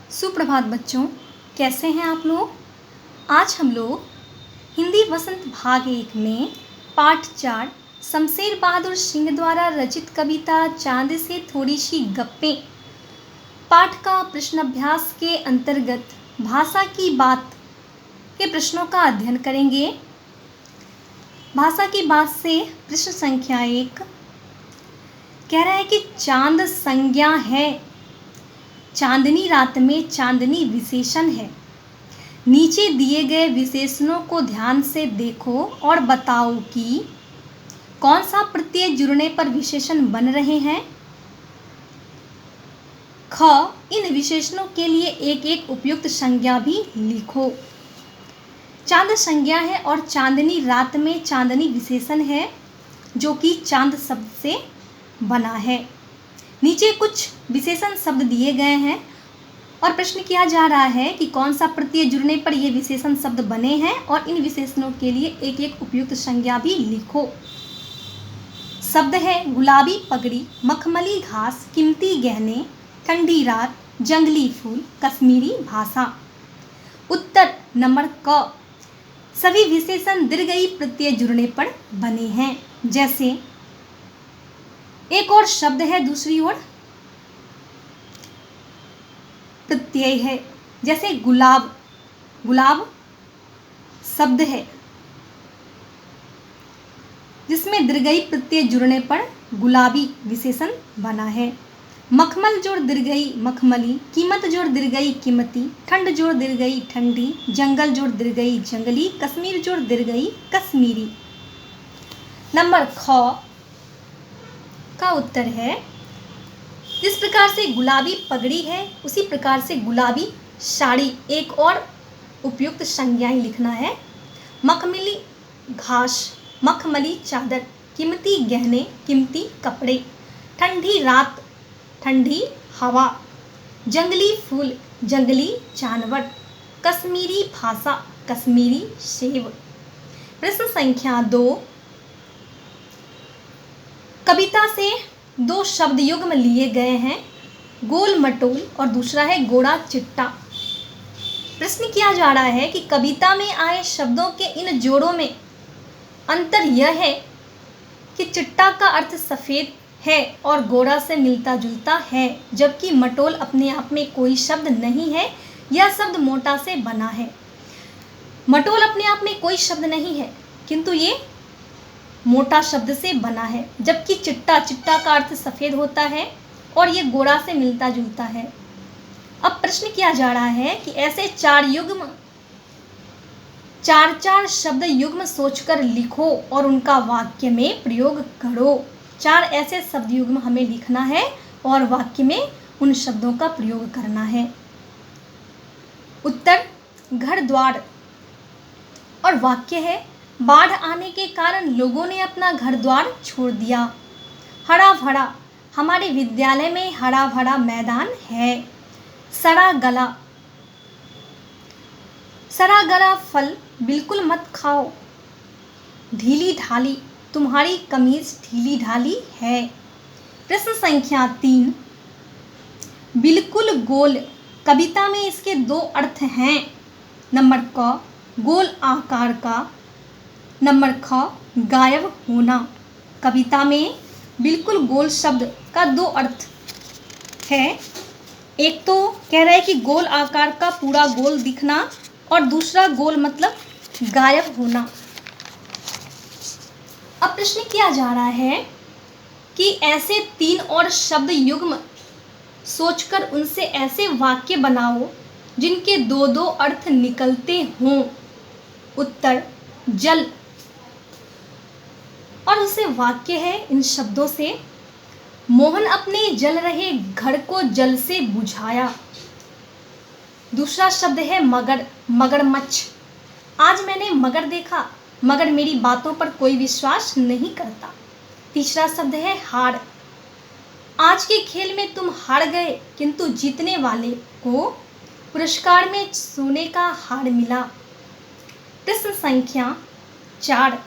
सुप्रभात बच्चों, कैसे हैं आप लोग। आज हम लोग हिंदी वसंत भाग 1 में पाठ 4 शमशेर बहादुर सिंह द्वारा रचित कविता चांद से थोड़ी सी गप्पें पाठ का प्रश्न अभ्यास के अंतर्गत भाषा की बात के प्रश्नों का अध्ययन करेंगे। भाषा की बात से प्रश्न संख्या 1 कह रहा है कि चांद संज्ञा है, चांदनी रात में चांदनी विशेषण है। नीचे दिए गए विशेषणों को ध्यान से देखो और बताओ कि कौन सा प्रत्यय जुड़ने पर विशेषण बन रहे हैं। ख, इन विशेषणों के लिए एक एक उपयुक्त संज्ञा भी लिखो। चांद संज्ञा है और चांदनी रात में चांदनी विशेषण है जो कि चांद शब्द से बना है। नीचे कुछ विशेषण शब्द दिए गए हैं और प्रश्न किया जा रहा है कि कौन सा प्रत्यय जुड़ने पर ये विशेषण शब्द बने हैं और इन विशेषणों के लिए एक एक उपयुक्त संज्ञा भी लिखो। शब्द है गुलाबी पगड़ी, मखमली घास, कीमती गहने, ठंडी रात, जंगली फूल, कश्मीरी भाषा। उत्तर नंबर क, सभी विशेषण दीर्घई प्रत्यय जुड़ने पर बने हैं। जैसे एक और शब्द है, दूसरी ओर प्रत्यय है। जैसे गुलाब, गुलाब शब्द है जिसमें दीर्घई प्रत्यय जुड़ने पर गुलाबी विशेषण बना है। मखमल जोड़ दीर्घई मखमली, कीमत जोड़ दीर्घई कीमती, ठंड जोड़ दीर्घई ठंडी, जंगल जोड़ दीर्घई जंगली, कश्मीर जोड़ दीर्घई कश्मीरी। नंबर ख का उत्तर है, जिस प्रकार से गुलाबी पगड़ी है उसी प्रकार से गुलाबी साड़ी। एक और उपयुक्त संज्ञाएं लिखना है। मखमली घास, मखमली चादर, कीमती गहने, कीमती कपड़े, ठंडी रात, ठंडी हवा, जंगली फूल, जंगली जानवर, कश्मीरी भाषा, कश्मीरी सेब। प्रश्न संख्या 2, कविता से 2 शब्द युग्म लिए गए हैं, गोल मटोल और दूसरा है गोड़ा चिट्टा। प्रश्न किया जा रहा है कि कविता में आए शब्दों के इन जोड़ों में अंतर यह है कि चिट्टा का अर्थ सफ़ेद है और गोड़ा से मिलता जुलता है, जबकि मटोल अपने आप में कोई शब्द नहीं है, यह शब्द मोटा से बना है। मटोल अपने आप में कोई शब्द नहीं है किंतु ये मोटा शब्द से बना है, जबकि चिट्टा, चिट्टा का अर्थ सफ़ेद होता है और ये गोड़ा से मिलता जुलता है। अब प्रश्न किया जा रहा है कि ऐसे 4 शब्द युग्म सोचकर लिखो और उनका वाक्य में प्रयोग करो। 4 ऐसे शब्द युग्म हमें लिखना है और वाक्य में उन शब्दों का प्रयोग करना है। उत्तर घर द्वार और वाक्य है, बाढ़ आने के कारण लोगों ने अपना घर द्वार छोड़ दिया। हरा भरा, हमारे विद्यालय में हरा भरा मैदान है। सड़ा गला, सड़ा गला फल बिल्कुल मत खाओ। ढीली ढाली, तुम्हारी कमीज ढीली ढाली है। प्रश्न संख्या 3, बिल्कुल गोल, कविता में इसके 2 अर्थ हैं। नंबर क, गोल आकार का। नंबर ख, गायब होना। कविता में बिल्कुल गोल शब्द का 2 अर्थ है। एक तो कह रहा है कि गोल आकार का पूरा गोल दिखना और दूसरा गोल मतलब गायब होना। अब प्रश्न किया जा रहा है कि ऐसे 3 और शब्द युग्म सोचकर उनसे ऐसे वाक्य बनाओ जिनके 2-2 अर्थ निकलते हों। उत्तर जल, और उसे वाक्य है इन शब्दों से, मोहन अपने जल रहे घर को जल से बुझाया। दूसरा शब्द है मगर, मगरमच्छ। आज मैंने मगर देखा मगर मेरी बातों पर कोई विश्वास नहीं करता। तीसरा शब्द है हार, आज के खेल में तुम हार गए किंतु जीतने वाले को पुरस्कार में सोने का हार मिला। प्रश्न संख्या 4,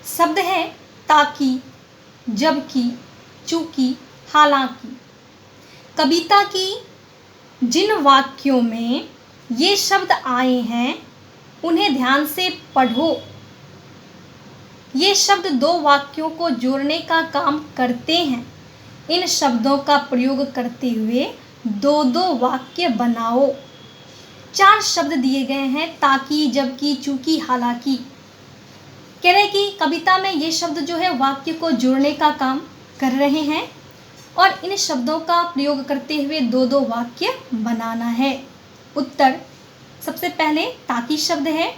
शब्द है ताकि, जबकि, चूंकि, हालांकि। कविता की जिन वाक्यों में ये शब्द आए हैं उन्हें ध्यान से पढ़ो। ये शब्द दो वाक्यों को जोड़ने का काम करते हैं। इन शब्दों का प्रयोग करते हुए दो दो वाक्य बनाओ। 4 शब्द दिए गए हैं, ताकि, जबकि, चूंकि, हालांकि। कह रहे कि कविता में ये शब्द जो है वाक्य को जोड़ने का काम कर रहे हैं और इन शब्दों का प्रयोग करते हुए दो दो वाक्य बनाना है। उत्तर, सबसे पहले ताकि शब्द है।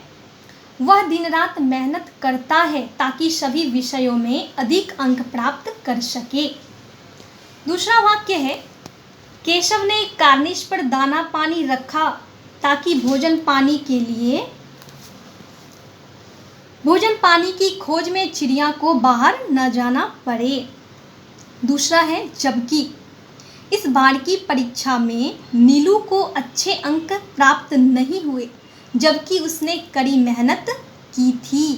वह दिन रात मेहनत करता है ताकि सभी विषयों में अधिक अंक प्राप्त कर सके। दूसरा वाक्य है, केशव ने कार्निश पर दाना पानी रखा ताकि भोजन पानी की खोज में चिड़िया को बाहर न जाना पड़े। दूसरा है जबकि। इस बार की परीक्षा में नीलू को अच्छे अंक प्राप्त नहीं हुए, जबकि उसने कड़ी मेहनत की थी।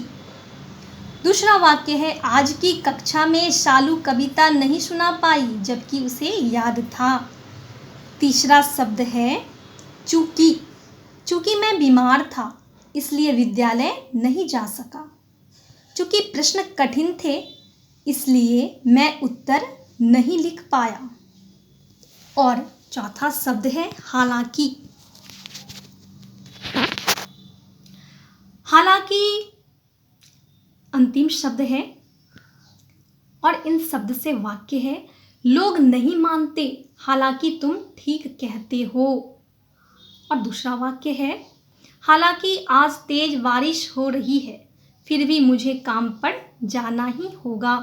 दूसरा वाक्य है, आज की कक्षा में शालू कविता नहीं सुना पाई, जबकि उसे याद था। तीसरा शब्द है चूंकि। चूंकि मैं बीमार था इसलिए विद्यालय नहीं जा सका। चूंकि प्रश्न कठिन थे इसलिए मैं उत्तर नहीं लिख पाया। और चौथा शब्द है हालांकि। हालांकि अंतिम शब्द है और इन शब्द से वाक्य है, लोग नहीं मानते हालांकि तुम ठीक कहते हो। और दूसरा वाक्य है, हालांकि आज तेज बारिश हो रही है फिर भी मुझे काम पर जाना ही होगा।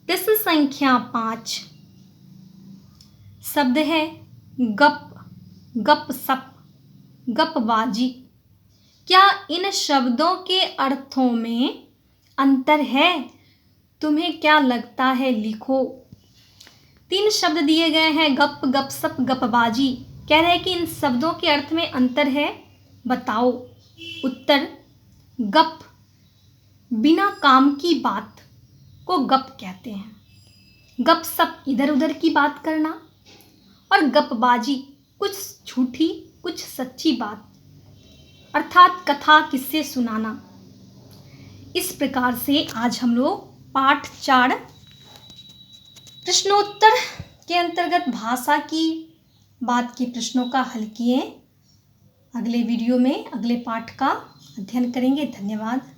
प्रश्न संख्या 5 शब्द है गप, गपशप, गपबाजी। क्या इन शब्दों के अर्थों में अंतर है? तुम्हें क्या लगता है? लिखो। 3 शब्द दिए गए हैं, गप, गपशप, गपबाजी। कह रहे हैं कि इन शब्दों के अर्थ में अंतर है, बताओ। उत्तर, गप बिना काम की बात को गप कहते हैं। गपशप इधर उधर की बात करना और गपबाजी कुछ झूठी कुछ सच्ची बात, अर्थात कथा किस्से सुनाना। इस प्रकार से आज हम लोग पाठ 4 प्रश्नोत्तर के अंतर्गत भाषा की बात के प्रश्नों का हल किए। अगले वीडियो में अगले पाठ का अध्ययन करेंगे। धन्यवाद।